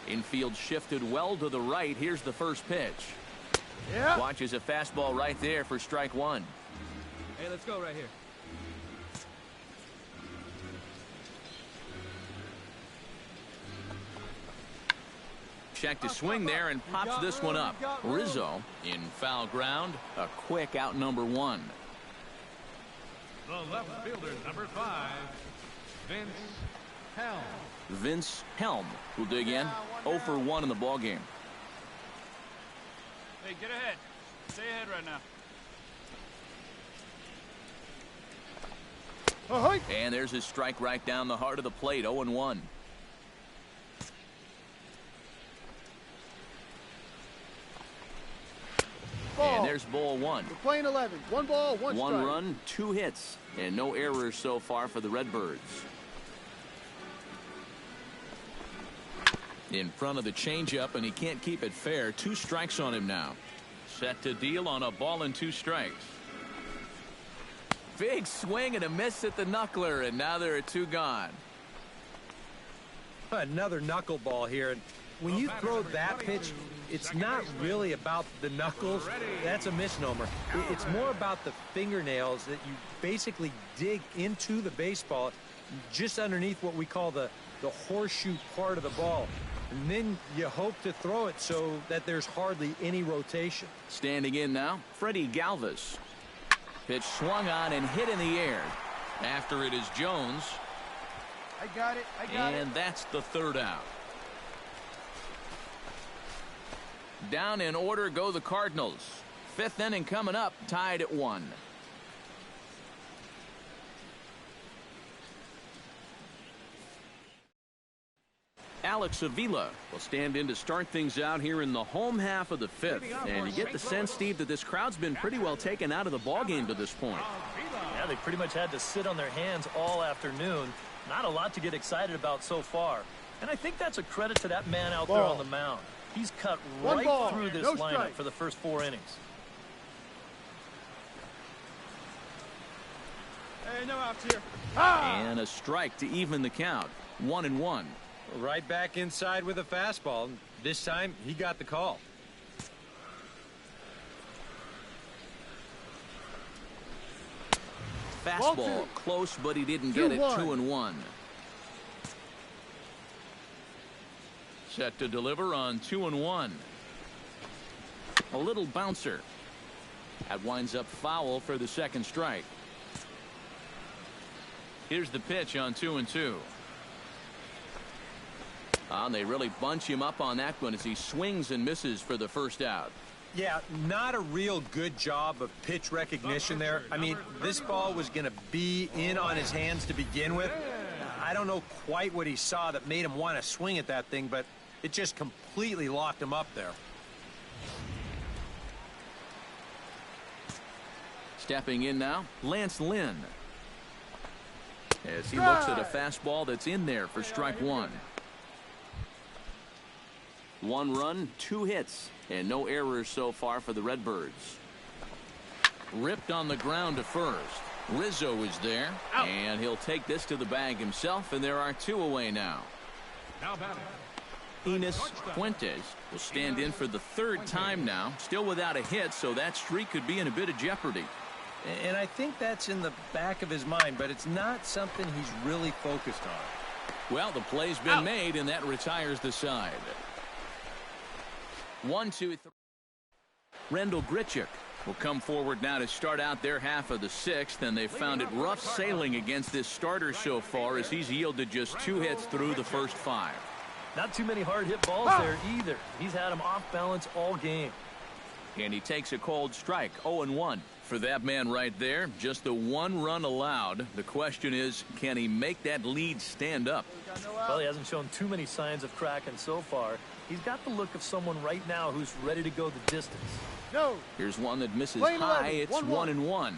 Infield shifted well to the right. Here's the first pitch. Yeah. Watches a fastball right there for strike one. Hey, let's go right here. Check to swing there and pops this one up. Rizzo in foul ground. A quick out number one. The left fielder, number 5, Vince Helm. Vince Helm will dig in. 0 for 1 in the ball game. Hey, get ahead. Stay ahead right now. And there's his strike right down the heart of the plate. 0-1. And there's ball one. We're playing 11. 1 ball, 1 strike. 1 run, 2 hits, and no errors so far for the Redbirds. In front of the changeup, and he can't keep it fair. 2 strikes on him now. Set to deal on a ball and 2 strikes. Big swing and a miss at the knuckler, and now there are 2 gone. Another knuckleball here. And when you throw that pitch, it's not really about the knuckles. That's a misnomer. It's more about the fingernails that you basically dig into the baseball just underneath what we call the horseshoe part of the ball. And then you hope to throw it so that there's hardly any rotation. Standing in now, Freddie Galvis. Pitch swung on and hit in the air. After it is Jones. I got it. And that's the 3rd out. Down in order go the Cardinals. 5th inning coming up, tied at 1. Alex Avila will stand in to start things out here in the home half of the 5th. And you get the sense, Steve, that this crowd's been pretty well taken out of the ballgame to this point. Yeah, they pretty much had to sit on their hands all afternoon. Not a lot to get excited about so far. And I think that's a credit to that man out there on the mound. He's cut right through this lineup for the first 4 innings. Hey, no outs here. And a strike to even the count. 1-1. Right back inside with a fastball. This time, he got the call. Fastball close, but he didn't get it. 2-1. Set to deliver on 2-1. A little bouncer. That winds up foul for the 2nd strike. Here's the pitch on 2-2. They really bunch him up on that one as he swings and misses for the 1st out. Yeah, not a real good job of pitch recognition there. I mean, this ball was going to be in on his hands to begin with. I don't know quite what he saw that made him want to swing at that thing, but it just completely locked him up there. Stepping in now, Lance Lynn. As he looks at a fastball that's in there for strike 1. 1 run, 2 hits, and no errors so far for the Redbirds. Ripped on the ground to first. Rizzo is there, and he'll take this to the bag himself, and there are 2 away now. Enos Fuentes will stand in for the 3rd time now, still without a hit, so that streak could be in a bit of jeopardy. And I think that's in the back of his mind, but it's not something he's really focused on. Well, the play's been made, and that retires the side. 1, 2, 3. Rendell Grichuk will come forward now to start out their half of the 6th, and they've found it rough sailing against this starter so far as he's yielded just 2 hits through the first 5. Not too many hard hit balls there either. He's had him off balance all game. And he takes a cold strike. 0-1 for that man right there. Just the 1 run allowed. The question is, can he make that lead stand up? Well, he hasn't shown too many signs of cracking so far. He's got the look of someone right now who's ready to go the distance. Here's one that misses high. It's 1-1.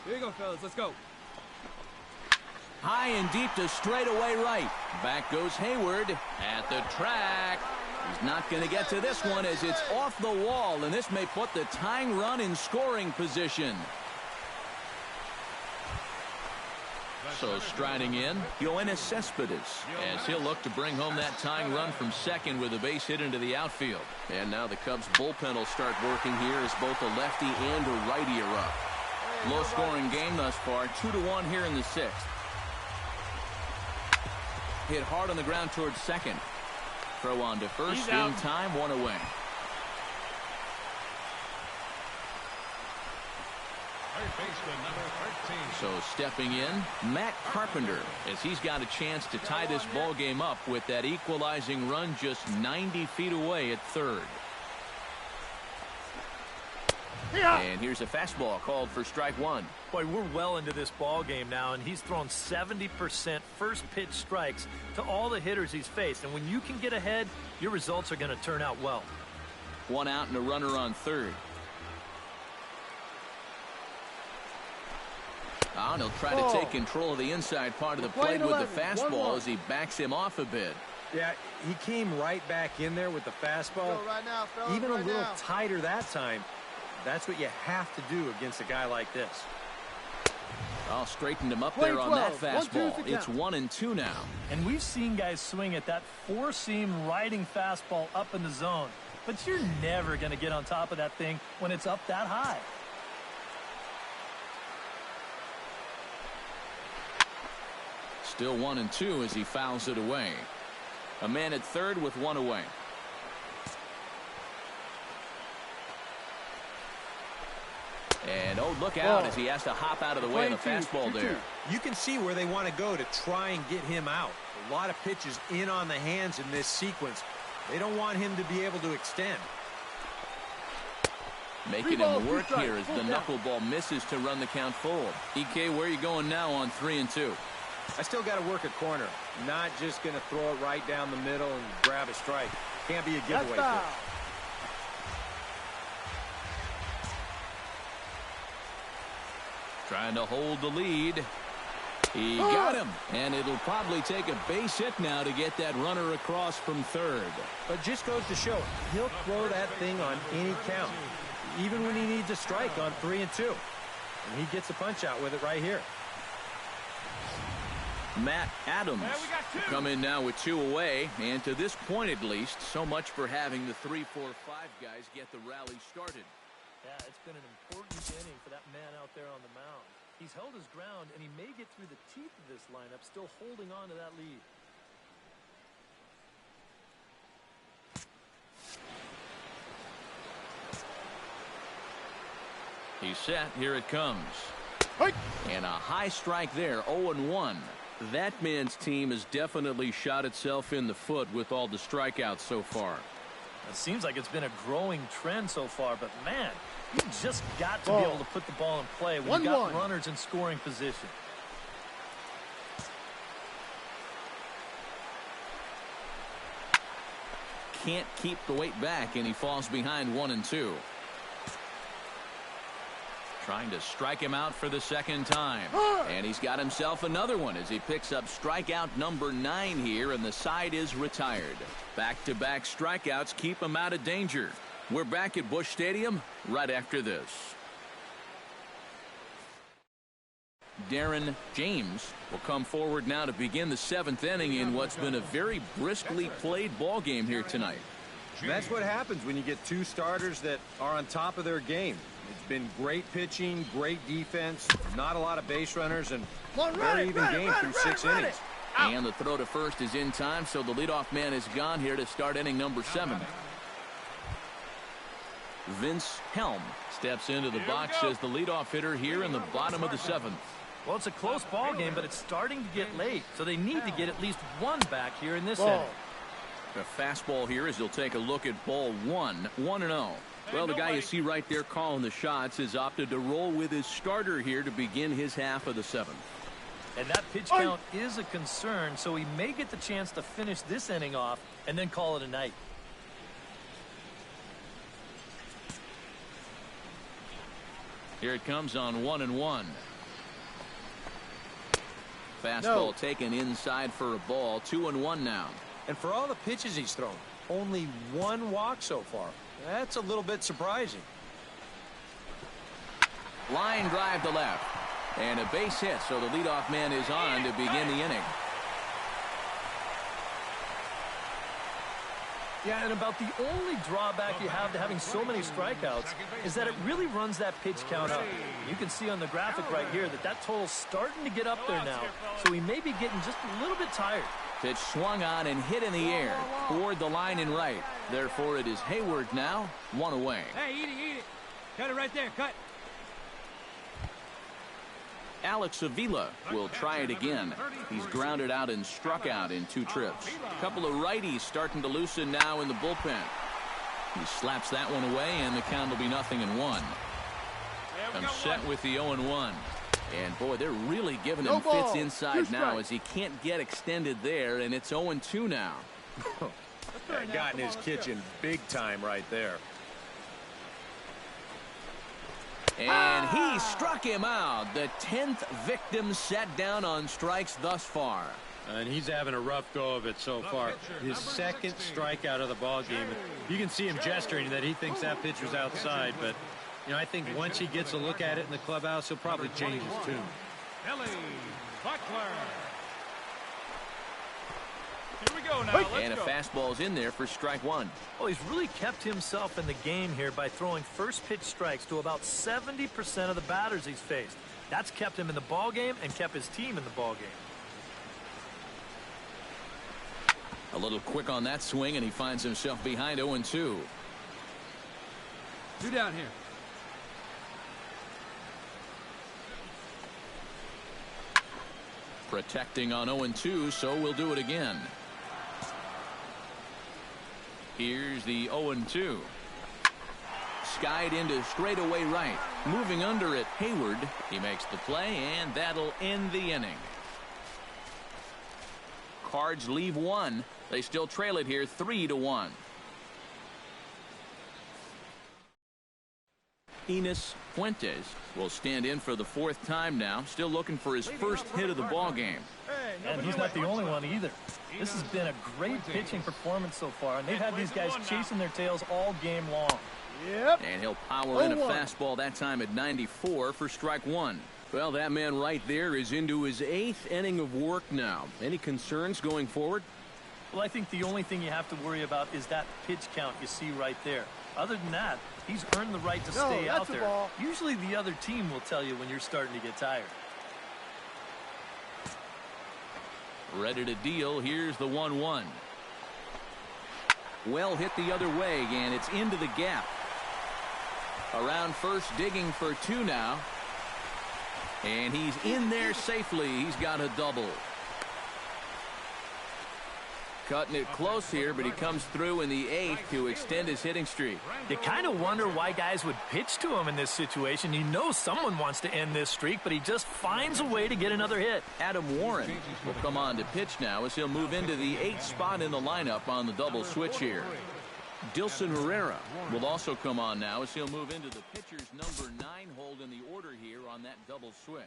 Here you go, fellas. Let's go. High and deep to straightaway right. Back goes Hayward at the track. He's not going to get to this one as it's off the wall, and this may put the tying run in scoring position. So striding in, Yoenis Cespedes, as he'll look to bring home that tying run from second with a base hit into the outfield. And now the Cubs bullpen will start working here as both a lefty and a righty are up. Low scoring game thus far, 2-1 here in the sixth. Hit hard on the ground towards second. Throw on to first in time, one away. So stepping in, Matt Carpenter, as he's got a chance to tie this ball game up with that equalizing run just 90 feet away at third. And here's a fastball called for strike one. Boy, we're well into this ball game now, and he's thrown 70% first pitch strikes to all the hitters he's faced. And when you can get ahead, your results are going to turn out well. One out and a runner on third. And he'll try to take control of the inside part of the plate with the fastball as he backs him off a bit. Yeah, he came right back in there with the fastball. Even a little tighter that time. That's what you have to do against a guy like this. I'll straighten him up there on that fastball. It's 1-2 now. And we've seen guys swing at that four-seam riding fastball up in the zone. But you're never going to get on top of that thing when it's up that high. Still 1-2 as he fouls it away. A man at third with one away. And look out as he has to hop out of the way of the fastball there. You can see where they want to go to try and get him out. A lot of pitches in on the hands in this sequence. They don't want him to be able to extend. Making him work here as the knuckleball misses to run the count forward. EK, where are you going now on 3-2? I still got to work a corner. Not just going to throw it right down the middle and grab a strike. Can't be a giveaway. Trying to hold the lead. He got him. And it'll probably take a base hit now to get that runner across from third. But just goes to show, he'll throw that thing on any count. Even when he needs a strike on 3-2. And he gets a punch out with it right here. Matt Adams will come in now with two away. And to this point at least, so much for having the 3-4-5 guys get the rally started. Yeah, it's been an important inning for that man out there on the mound. He's held his ground, and he may get through the teeth of this lineup, still holding on to that lead. He's set. Here it comes. And a high strike there, 0-1. That man's team has definitely shot itself in the foot with all the strikeouts so far. It seems like it's been a growing trend so far, but man, you just got to be able to put the ball in play when you got runners in scoring position. Can't keep the weight back, and he falls behind 1-2. Trying to strike him out for the second time. And he's got himself another one as he picks up strikeout number 9 here, and the side is retired. Back-to-back strikeouts keep him out of danger. We're back at Busch Stadium right after this. Darren James will come forward now to begin the 7th inning in what's been a very briskly played ball game here tonight. And that's what happens when you get two starters that are on top of their game. It's been great pitching, great defense, not a lot of base runners, and very even game through 6 innings. And the throw to first is in time, so the leadoff man is gone here to start inning number 7. Vince Helm steps into the box as the leadoff hitter here in the bottom of the 7th. Well, it's a close ball game, but it's starting to get late, so they need to get at least one back here in this inning. A fastball here as he'll take a look at ball 1, 1-0. Well, the guy you see right there calling the shots has opted to roll with his starter here to begin his half of the 7th. And that pitch count is a concern, so he may get the chance to finish this inning off and then call it a night. Here it comes on 1-1. Fastball taken inside for a ball. 2-1 now. And for all the pitches he's thrown, only one walk so far. That's a little bit surprising. Line drive to left. And a base hit, so the leadoff man is on to begin the inning. Yeah, and about the only drawback you have to having so many strikeouts is that it really runs that pitch count up. You can see on the graphic right here that total's starting to get up there now, so he may be getting just a little bit tired. Pitch swung on and hit in the air toward the line and right. Therefore, it is Hayward now, one away. Hey, eat it. Cut it right there, cut. Alex Avila will try it again. He's grounded out and struck out in 2 trips. A couple of righties starting to loosen now in the bullpen. He slaps that one away, and the count will be 0-1. I'm set with the 0-1. And, boy, they're really giving him fits inside now as he can't get extended there, and it's 0-2 now. That got in his kitchen big time right there. And he struck him out. The 10th victim set down on strikes thus far. And he's having a rough go of it so far. His second strikeout of the ball game. You can see him gesturing that he thinks that pitch was outside, but you know, I think once he gets a look at it in the clubhouse, he'll probably change his tune. Ellie Butler. Here we go now. And a fastball's in there for strike 1. Oh, he's really kept himself in the game here by throwing first pitch strikes to about 70% of the batters he's faced. That's kept him in the ball game and kept his team in the ball game. A little quick on that swing, and he finds himself behind 0-2. 2 down here. Protecting on 0-2, so we'll do it again. Here's the 0-2. Skied into straightaway right. Moving under it, Hayward. He makes the play, and that'll end the inning. Cards leave 1. They still trail it here 3-1. Enos Fuentes will stand in for the 4th time now, still looking for his first hit of the ball game. And he's not the only one either. This has been a great pitching performance so far, and they've had these guys chasing their tails all game long. Yep. And he'll power in a fastball that time at 94 for strike 1. Well, that man right there is into his 8th inning of work now. Any concerns going forward? Well, I think the only thing you have to worry about is that pitch count you see right there. Other than that, he's earned the right to stay out there. Usually the other team will tell you when you're starting to get tired. Ready to deal. Here's the 1-1. Well hit the other way, and it's into the gap. Around first, digging for 2 now. And he's in there safely. He's got a double. Cutting it close here, but he comes through in the 8th to extend his hitting streak. You kind of wonder why guys would pitch to him in this situation. You know someone wants to end this streak, but he just finds a way to get another hit. Adam Warren will come on to pitch now as he'll move into the 8th spot in the lineup on the double switch here. Dilson Herrera will also come on now as he'll move into the pitcher's number 9 hold in the order here on that double switch.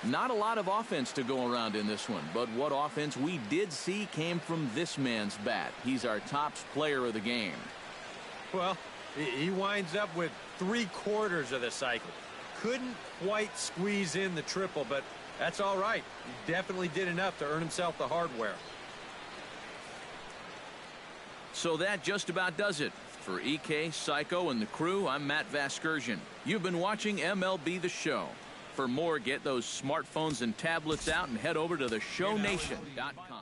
Not a lot of offense to go around in this one, but what offense we did see came from this man's bat. He's our top player of the game. Well, he winds up with 3/4 of the cycle. Couldn't quite squeeze in the triple, but that's all right. He definitely did enough to earn himself the hardware. So that just about does it. For EK, Psycho, and the crew, I'm Matt Vasgersian. You've been watching MLB The Show. For more, get those smartphones and tablets out and head over to theshownation.com.